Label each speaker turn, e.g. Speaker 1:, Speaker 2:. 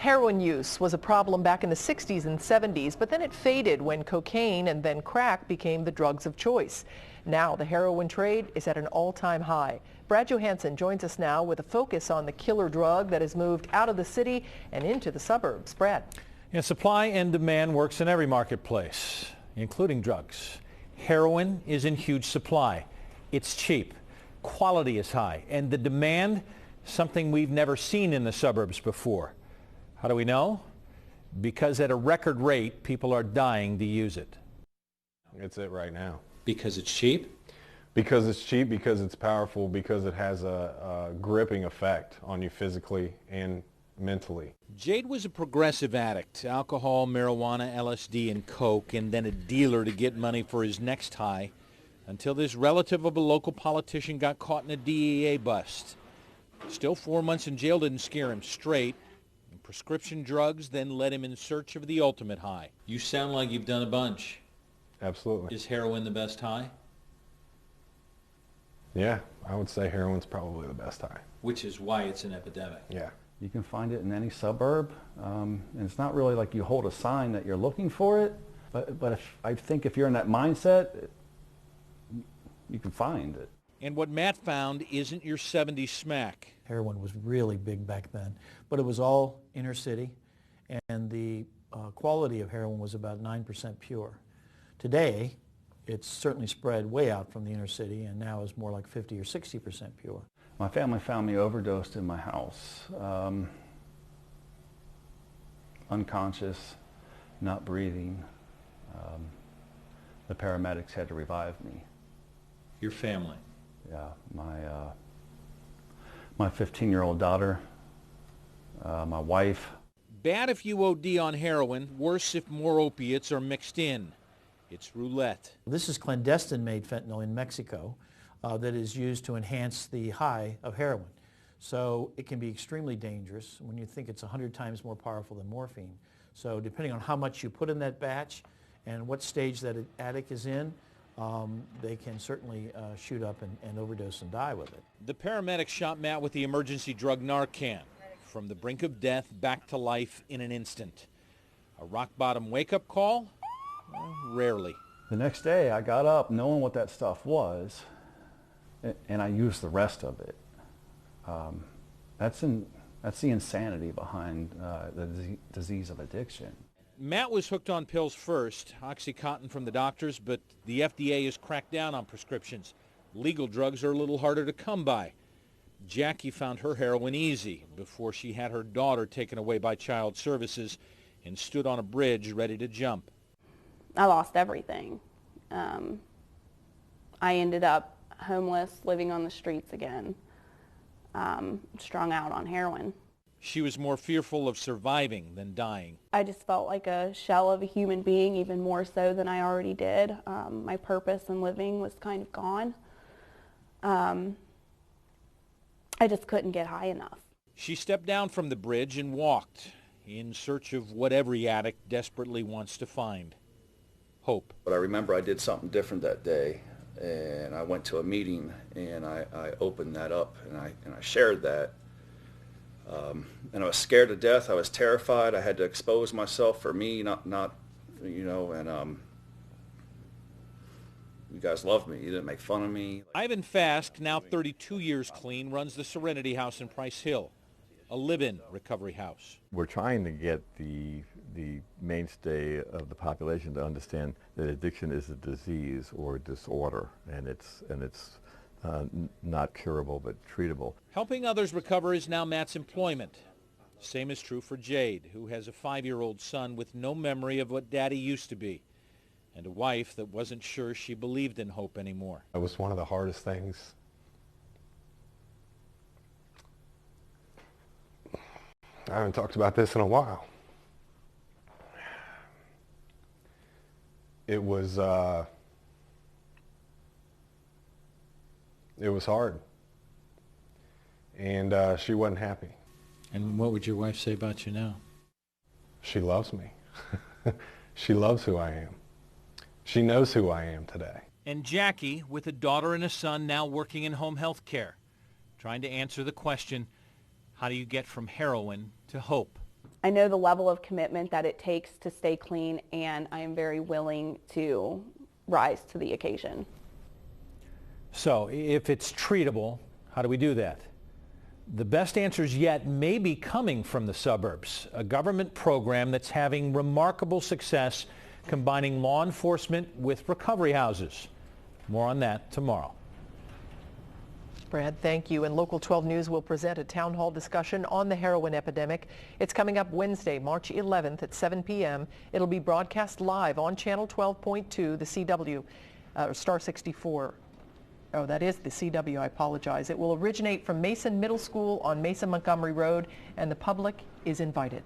Speaker 1: Heroin use was a problem back in the 60s and 70s, but then it faded when cocaine and then crack became the drugs of choice. Now the heroin trade is at an all-time high. Brad Johansson joins us now with a focus on the killer drug that has moved out of the city and into the suburbs. Brad.
Speaker 2: Yeah, supply and demand works in every marketplace, including drugs. Heroin is in huge supply. It's cheap. Quality is high. And the demand, something we've never seen in the suburbs before. How do we know? Because at a record rate, people are dying to use it.
Speaker 3: It's it right now.
Speaker 2: Because it's cheap?
Speaker 3: Because it's cheap, because it's powerful, because it has a gripping effect on you physically and mentally.
Speaker 2: Jade was a progressive addict, alcohol, marijuana, LSD, and coke, and then a dealer to get money for his next high, until this relative of a local politician got caught in a DEA bust. Still, 4 months in jail didn't scare him straight. And prescription drugs then led him in search of the ultimate high. You sound like you've done a bunch.
Speaker 3: Absolutely.
Speaker 2: Is heroin the best high?
Speaker 3: Yeah, I would say heroin's probably the best high.
Speaker 2: Which is why it's an epidemic.
Speaker 3: Yeah.
Speaker 4: You can find it in any suburb, and it's not really like you hold a sign that you're looking for it, but I think if you're in that mindset, you can find it.
Speaker 2: And what Matt found isn't your 70s smack.
Speaker 5: Heroin was really big back then, but it was all inner city, and the quality of heroin was about 9% pure. Today, it's certainly spread way out from the inner city, and now is more like 50 or 60% pure.
Speaker 4: My family found me overdosed in my house, unconscious, not breathing. The paramedics had to revive me.
Speaker 2: Your family?
Speaker 4: Yeah, my 15-year-old daughter, my wife.
Speaker 2: Bad if you OD on heroin, worse if more opiates are mixed in. It's roulette.
Speaker 5: This is clandestine-made fentanyl in Mexico that is used to enhance the high of heroin. So it can be extremely dangerous when you think it's 100 times more powerful than morphine. So depending on how much you put in that batch and what stage that addict is in, they can certainly shoot up and overdose and die with it.
Speaker 2: The paramedics shot Matt with the emergency drug Narcan. From the brink of death back to life in an instant. A rock-bottom wake-up call? Well, rarely.
Speaker 4: The next day I got up knowing what that stuff was, and I used the rest of it. That's the insanity behind the disease of addiction.
Speaker 2: Matt was hooked on pills first, OxyContin from the doctors, but the FDA has cracked down on prescriptions. Legal drugs are a little harder to come by. Jackie found her heroin easy before she had her daughter taken away by child services and stood on a bridge ready to jump.
Speaker 6: I lost everything. I ended up homeless, living on the streets again, strung out on heroin.
Speaker 2: She was more fearful of surviving than dying.
Speaker 6: I just felt like a shell of a human being, even more so than I already did. My purpose in living was kind of gone. I just couldn't get high enough.
Speaker 2: She stepped down from the bridge and walked in search of what every addict desperately wants to find. Hope.
Speaker 7: But I remember I did something different that day, and I went to a meeting, and I opened that up, and I shared that. And I was scared to death. I was terrified. I had to expose myself for me, not you know, and you guys loved me. You didn't make fun of me.
Speaker 2: Ivan Fask, now 32 years clean, runs the Serenity House in Price Hill, a live-in recovery house.
Speaker 8: We're trying to get the mainstay of the population to understand that addiction is a disease or a disorder, and it's not curable but treatable.
Speaker 2: Helping others recover is now Matt's employment. Same is true for Jade, who has a 5-year-old son with no memory of what Daddy used to be, and a wife that wasn't sure she believed in hope anymore.
Speaker 3: It was one of the hardest things. I haven't talked about this in a while. It was hard, and she wasn't happy.
Speaker 2: And what would your wife say about you now?
Speaker 3: She loves me. She loves who I am. She knows who I am today.
Speaker 2: And Jackie, with a daughter and a son now working in home health care, trying to answer the question, how do you get from heroin to hope?
Speaker 6: I know the level of commitment that it takes to stay clean, and I am very willing to rise to the occasion.
Speaker 2: So if it's treatable, how do we do that? The best answers yet may be coming from the suburbs, a government program that's having remarkable success combining law enforcement with recovery houses. More on that tomorrow.
Speaker 1: Brad, thank you. And Local 12 News will present a town hall discussion on the heroin epidemic. It's coming up Wednesday, March 11th at 7 p.m. It'll be broadcast live on Channel 12.2, the CW, Star 64. Oh, that is the CW, I apologize. It will originate from Mason Middle School on Mason Montgomery Road, and the public is invited.